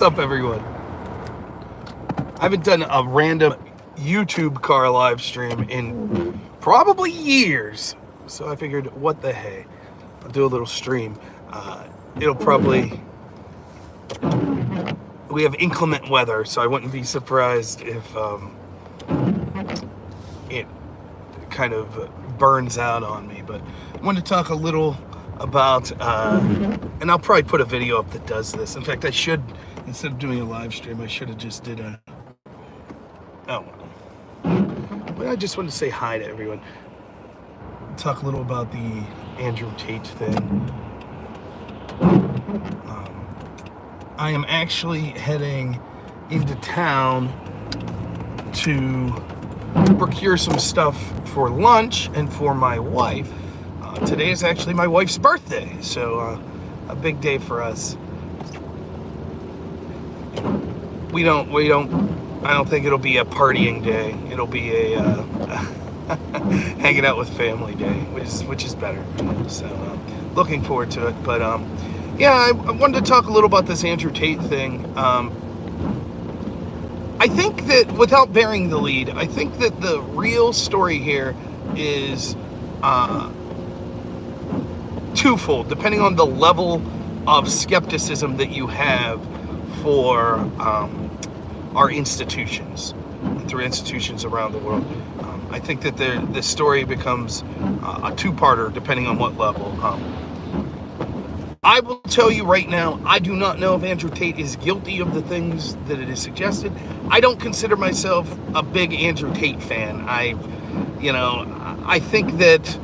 What's up, everyone? I haven't done a random YouTube car live stream in probably years, so I figured, what the hey, I'll do a little stream. It'll probably, we have inclement weather, so I wouldn't be surprised if it kind of burns out on me. But I wanted to talk a little about, and I'll probably put a video up that does this. In fact, I should, instead of doing a live stream, I should have just did a, oh, but I just wanted to say hi to everyone. Talk a little about the Andrew Tate thing. I am actually heading into town to procure some stuff for lunch and for my wife. Today is actually my wife's birthday, so a big day for us. I don't think it'll be a partying day. It'll be a hanging out with family day, which is better. So looking forward to it. But yeah, I wanted to talk a little about this Andrew Tate thing. I think that, without bearing the lead, I think that the real story here is twofold, depending on the level of skepticism that you have for our institutions, through institutions around the world. I think that the story becomes a two-parter, depending on what level. I will tell you right now, I do not know if Andrew Tate is guilty of the things that it is suggested. I don't consider myself a big Andrew Tate fan. I think that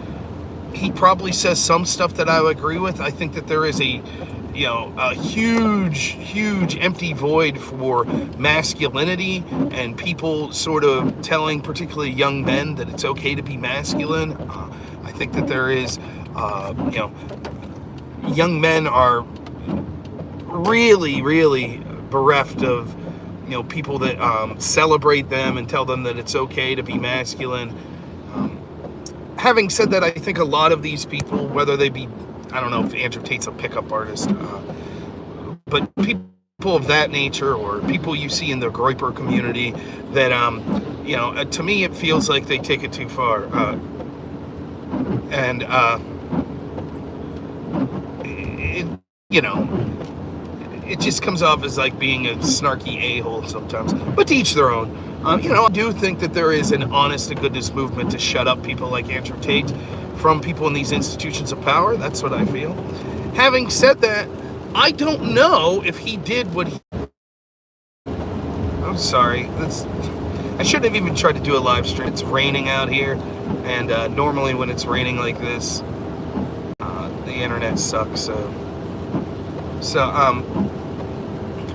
he probably says some stuff that I would agree with. I think that there is a huge empty void for masculinity and people sort of telling particularly young men that it's okay to be masculine. I think that there is, young men are really bereft of, people that celebrate them and tell them that it's okay to be masculine. Having said that, I think a lot of these people, whether they be, I don't know if Andrew Tate's a pickup artist, but people of that nature, or people you see in the Groyper community, that, to me it feels like they take it too far. It just comes off as like being a snarky a-hole sometimes, but to each their own. I do think that there is an honest to goodness movement to shut up people like Andrew Tate from people in these institutions of power. That's what I feel. Having said that, I don't know if he did what he... I'm sorry. I shouldn't have even tried to do a live stream. It's raining out here, and normally when it's raining like this, the internet sucks. So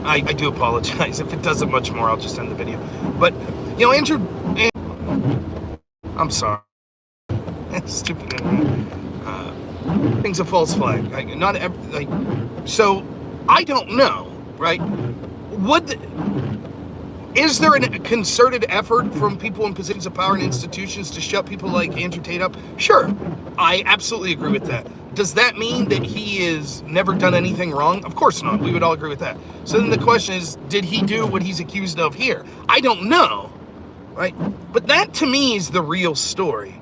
I do apologize. If it doesn't much more, I'll just end the video. But, Andrew, I'm sorry. Stupid internet. Thing's a false flag. So, I don't know, right? Is there a concerted effort from people in positions of power and institutions to shut people like Andrew Tate up? Sure. I absolutely agree with that. Does that mean that he has never done anything wrong? Of course not. We would all agree with that. So then the question is, did he do what he's accused of here? I don't know, right? But that, to me, is the real story.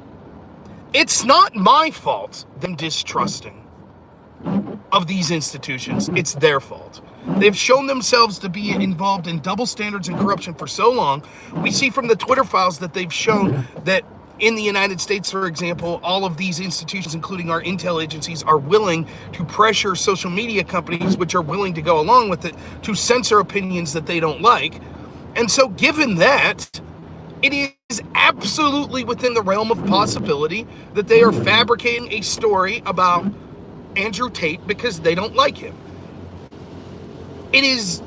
It's not my fault, them distrusting of these institutions. It's their fault. They've shown themselves to be involved in double standards and corruption for so long. We see from the Twitter files that they've shown that in the United States, for example, all of these institutions, including our intel agencies, are willing to pressure social media companies, which are willing to go along with it, to censor opinions that they don't like. And so given that, it is absolutely within the realm of possibility that they are fabricating a story about Andrew Tate because they don't like him. It is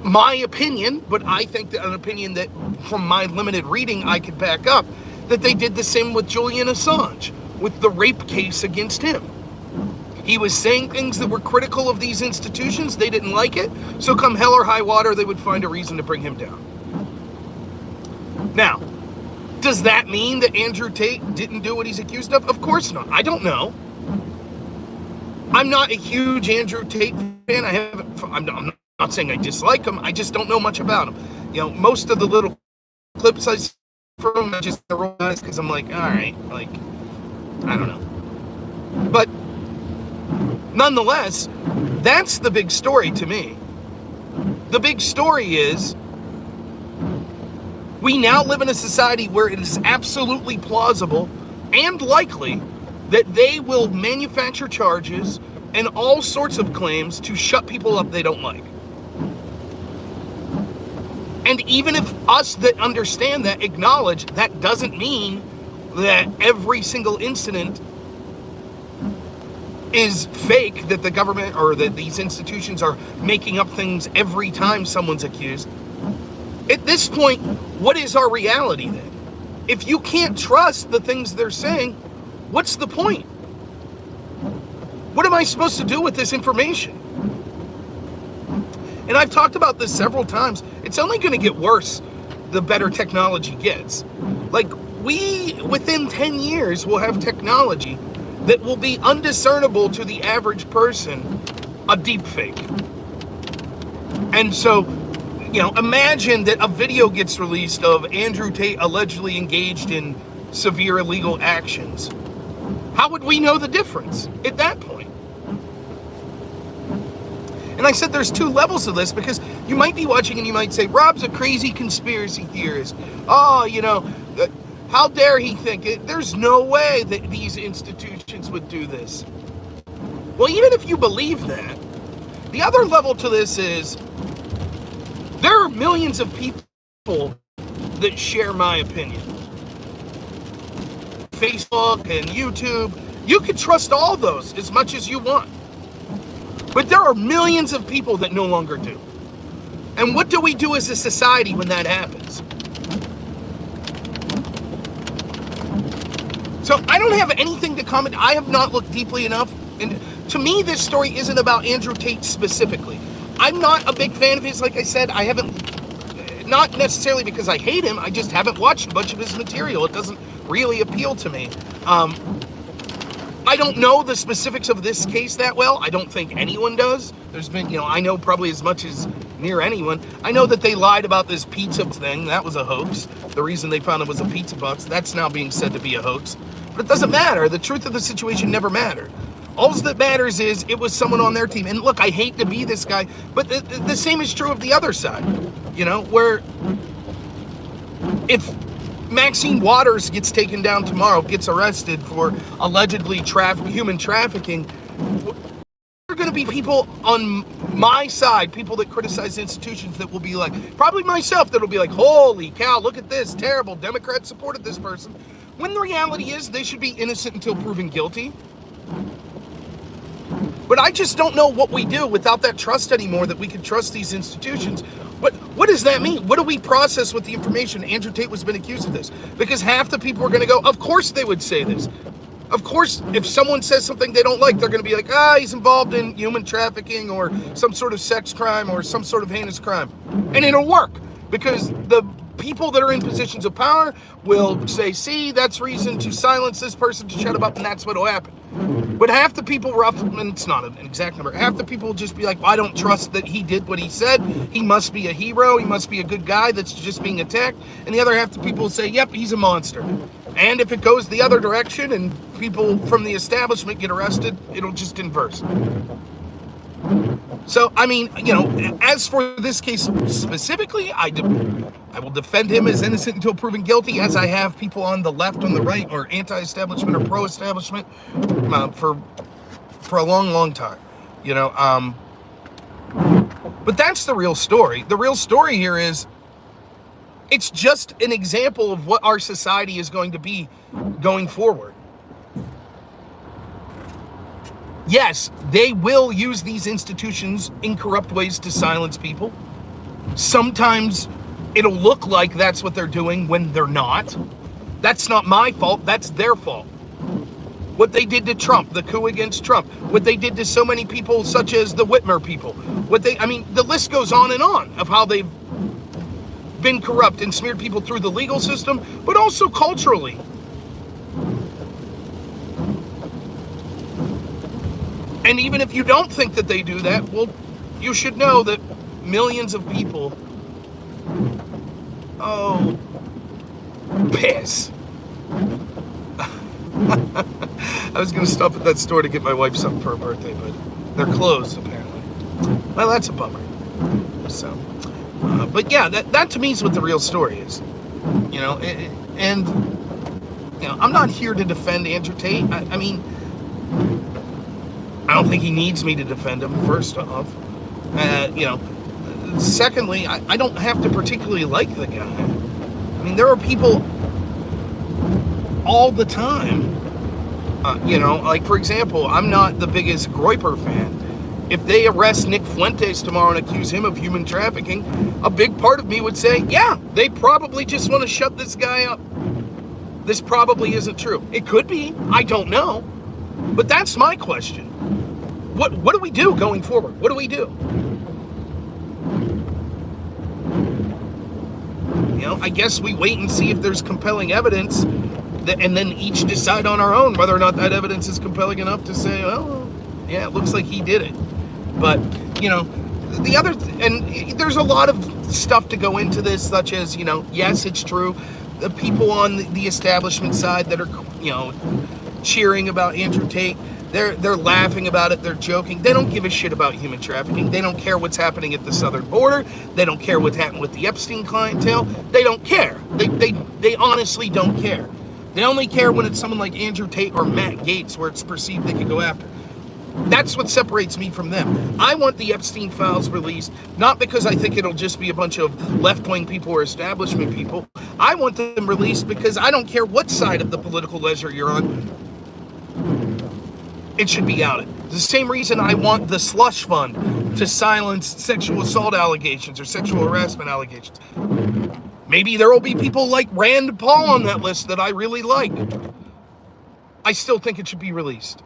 my opinion, but I think that an opinion that, from my limited reading, I could back up, that they did the same with Julian Assange, with the rape case against him. He was saying things that were critical of these institutions. They didn't like it. So come hell or high water, they would find a reason to bring him down. Now, does that mean that Andrew Tate didn't do what he's accused of? Of course not. I don't know. I'm not a huge Andrew Tate fan. I'm not saying I dislike him, I just don't know much about him. Most of the little clips I see from him, I just roll eyes because I'm like, all right, like, I don't know. But nonetheless, that's the big story to me. The big story is we now live in a society where it is absolutely plausible and likely that they will manufacture charges and all sorts of claims to shut people up they don't like. And even if us that understand that acknowledge that doesn't mean that every single incident is fake, that the government or that these institutions are making up things every time someone's accused. At this point, what is our reality then? If you can't trust the things they're saying, what's the point? What am I supposed to do with this information? And I've talked about this several times. It's only going to get worse the better technology gets. Like, we, within 10 years, will have technology that will be undiscernible to the average person, a deep fake. And so, imagine that a video gets released of Andrew Tate allegedly engaged in severe illegal actions. How would we know the difference at that point? And I said there's two levels of this, because you might be watching and you might say, Rob's a crazy conspiracy theorist. Oh, how dare he think it? There's no way that these institutions would do this. Well, even if you believe that, the other level to this is there are millions of people that share my opinion. Facebook and YouTube, you can trust all those as much as you want. But there are millions of people that no longer do. And what do we do as a society when that happens? So I don't have anything to comment. I have not looked deeply enough. And to me, this story isn't about Andrew Tate specifically. I'm not a big fan of his, like I said. I haven't, not necessarily because I hate him, I just haven't watched much of his material. It doesn't really appeal to me. I don't know the specifics of this case that well. I don't think anyone does. There's been, I know probably as much as near anyone. I know that they lied about this pizza thing. That was a hoax. The reason they found it was a pizza box. That's now being said to be a hoax. But it doesn't matter. The truth of the situation never mattered. All that matters is it was someone on their team. And look, I hate to be this guy, but the same is true of the other side. Where if Maxine Waters gets taken down tomorrow, gets arrested for allegedly human trafficking, there are going to be people on my side, people that criticize institutions, that will be like, probably myself, that will be like, holy cow, look at this, terrible, Democrats supported this person. When the reality is they should be innocent until proven guilty. But I just don't know what we do without that trust anymore, that we can trust these institutions. What does that mean? What do we process with the information? Andrew Tate has been accused of this. Because half the people are going to go, of course they would say this. Of course, if someone says something they don't like, they're going to be like, he's involved in human trafficking or some sort of sex crime or some sort of heinous crime. And it'll work, because the people that are in positions of power will say, see, that's reason to silence this person, to shut him up, and that's what will happen. But half the people, and it's not an exact number, half the people will just be like, well, I don't trust that he did what he said. He must be a hero. He must be a good guy that's just being attacked. And the other half the people will say, yep, he's a monster. And if it goes the other direction and people from the establishment get arrested, it'll just inverse. So, I mean, as for this case specifically, I will defend him as innocent until proven guilty, as I have people on the left, on the right, or anti-establishment or pro-establishment for a long, long time. But that's the real story. The real story here is it's just an example of what our society is going to be going forward. Yes, they will use these institutions in corrupt ways to silence people. Sometimes it'll look like that's what they're doing when they're not. That's not my fault, that's their fault. What they did to Trump, the coup against Trump, what they did to so many people such as the Whitmer people, the list goes on and on of how they've been corrupt and smeared people through the legal system, but also culturally. And even if you don't think that they do that, well, you should know that millions of people. Oh, piss. I was going to stop at that store to get my wife something for her birthday, but they're closed apparently. Well, that's a bummer. So, but yeah, that to me is what the real story is. You know, and you know, I'm not here to defend Andrew Tate. I mean, I don't think he needs me to defend him, first off. You know, secondly, I don't have to particularly like the guy. I mean, there are people all the time, you know, like, for example, I'm not the biggest Groyper fan. If they arrest Nick Fuentes tomorrow and accuse him of human trafficking, a big part of me would say, yeah, they probably just want to shut this guy up. This probably isn't true. It could be. I don't know. But that's my question. What do we do going forward? What do we do? You know, I guess we wait and see if there's compelling evidence, and then each decide on our own whether or not that evidence is compelling enough to say, oh, yeah, it looks like he did it. But, you know, the other, and there's a lot of stuff to go into this, such as, you know, yes, it's true. The people on the establishment side that are, you know, cheering about Andrew Tate, they're laughing about it, they're joking. They don't give a shit about human trafficking. They don't care what's happening at the southern border. They don't care what happened with the Epstein clientele. They don't care. They honestly don't care. They only care when it's someone like Andrew Tate or Matt Gaetz, where it's perceived they could go after. That's what separates me from them. I want the Epstein files released, not because I think it'll just be a bunch of left-wing people or establishment people. I want them released because I don't care what side of the political ledger you're on. It should be outed. The same reason I want the slush fund to silence sexual assault allegations or sexual harassment allegations. Maybe there will be people like Rand Paul on that list that I really like. I still think it should be released.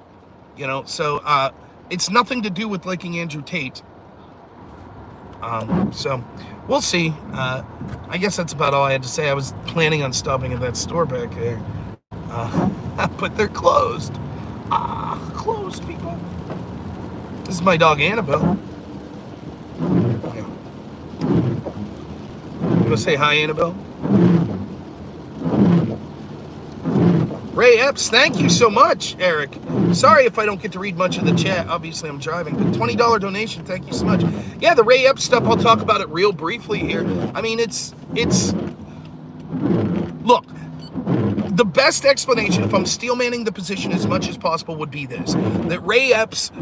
You know, so it's nothing to do with liking Andrew Tate. So we'll see. I guess that's about all I had to say. I was planning on stopping at that store back there, but they're closed. Closed, people. This is my dog Annabelle. Yeah. You want to say hi, Annabelle? Ray Epps, thank you so much, Eric. Sorry if I don't get to read much of the chat. Obviously, I'm driving, but $20 donation, thank you so much. Yeah, the Ray Epps stuff, I'll talk about it real briefly here. I mean, look, the best explanation, if I'm steel-manning the position as much as possible, would be this. That Ray Epps,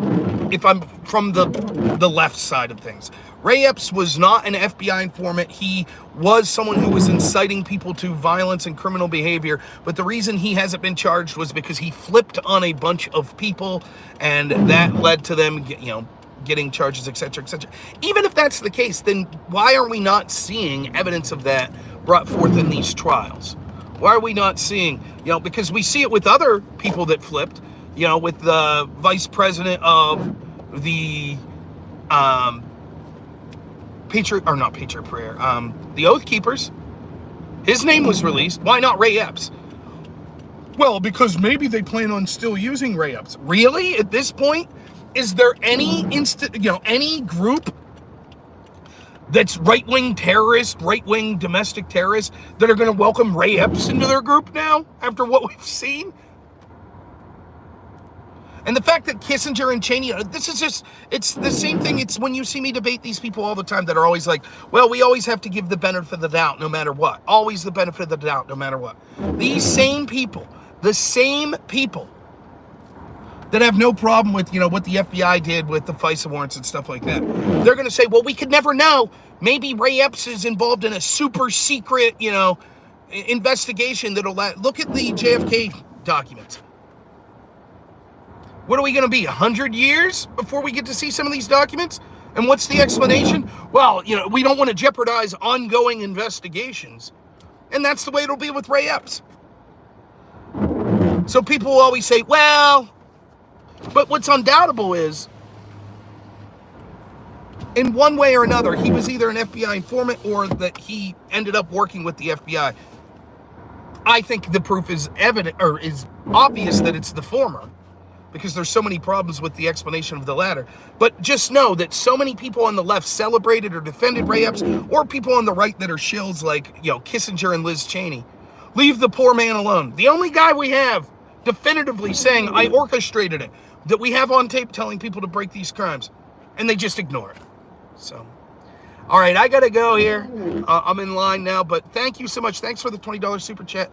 if I'm from the left side of things, Ray Epps was not an FBI informant. He was someone who was inciting people to violence and criminal behavior, but the reason he hasn't been charged was because he flipped on a bunch of people, and that led to them, you know, getting charges, etc., etc. Even if that's the case, then why are we not seeing evidence of that brought forth in these trials? Why are we not seeing, you know, because we see it with other people that flipped, you know, with the vice president of the the Oath Keepers. His name was released. Why not Ray Epps? Well, because maybe they plan on still using Ray Epps. Really? At this point, is there any any group that's right-wing terrorist, right-wing domestic terrorists that are going to welcome Ray Epps into their group now after what we've seen? And the fact that Kissinger and Cheney, this is just, it's the same thing. It's when you see me debate these people all the time that are always like, well, we always have to give the benefit of the doubt no matter what. Always the benefit of the doubt no matter what. These same people, the same people that have no problem with, you know, what the FBI did with the FISA warrants and stuff like that. They're going to say, well, we could never know. Maybe Ray Epps is involved in a super secret, you know, investigation that'll look at the JFK documents. What are we going to be, 100 years before we get to see some of these documents? And what's the explanation? Well, you know, we don't want to jeopardize ongoing investigations. And that's the way it'll be with Ray Epps. So people will always say, well, but what's undoubtable is, in one way or another, he was either an FBI informant or that he ended up working with the FBI. I think the proof is evident, or is obvious, that it's the former. because there's so many problems with the explanation of the latter. But just know that so many people on the left celebrated or defended Ray Epps, or people on the right that are shills like, Kissinger and Liz Cheney. Leave the poor man alone. The only guy we have definitively saying, I orchestrated it, that we have on tape telling people to break these crimes, and they just ignore it. So, all right, I gotta go here. I'm in line now, but thank you so much. Thanks for the $20 super chat.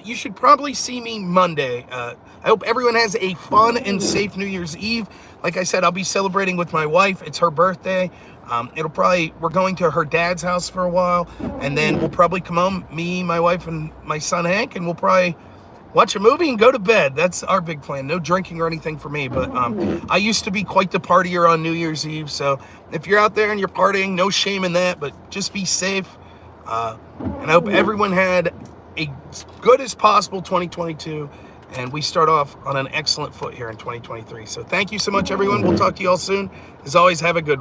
You should probably see me Monday. I hope everyone has a fun and safe New Year's Eve. Like I said, I'll be celebrating with my wife. It's her birthday. We're going to her dad's house for a while, and then we'll probably come home, me, my wife, and my son Hank, and we'll probably watch a movie and go to bed. That's our big plan. No drinking or anything for me, but I used to be quite the partier on New Year's Eve, so if you're out there and you're partying, no shame in that, but just be safe. And I hope everyone had a good as possible 2022, and we start off on an excellent foot here in 2023. So thank you so much, everyone. We'll talk to you all soon. As always, have a good one.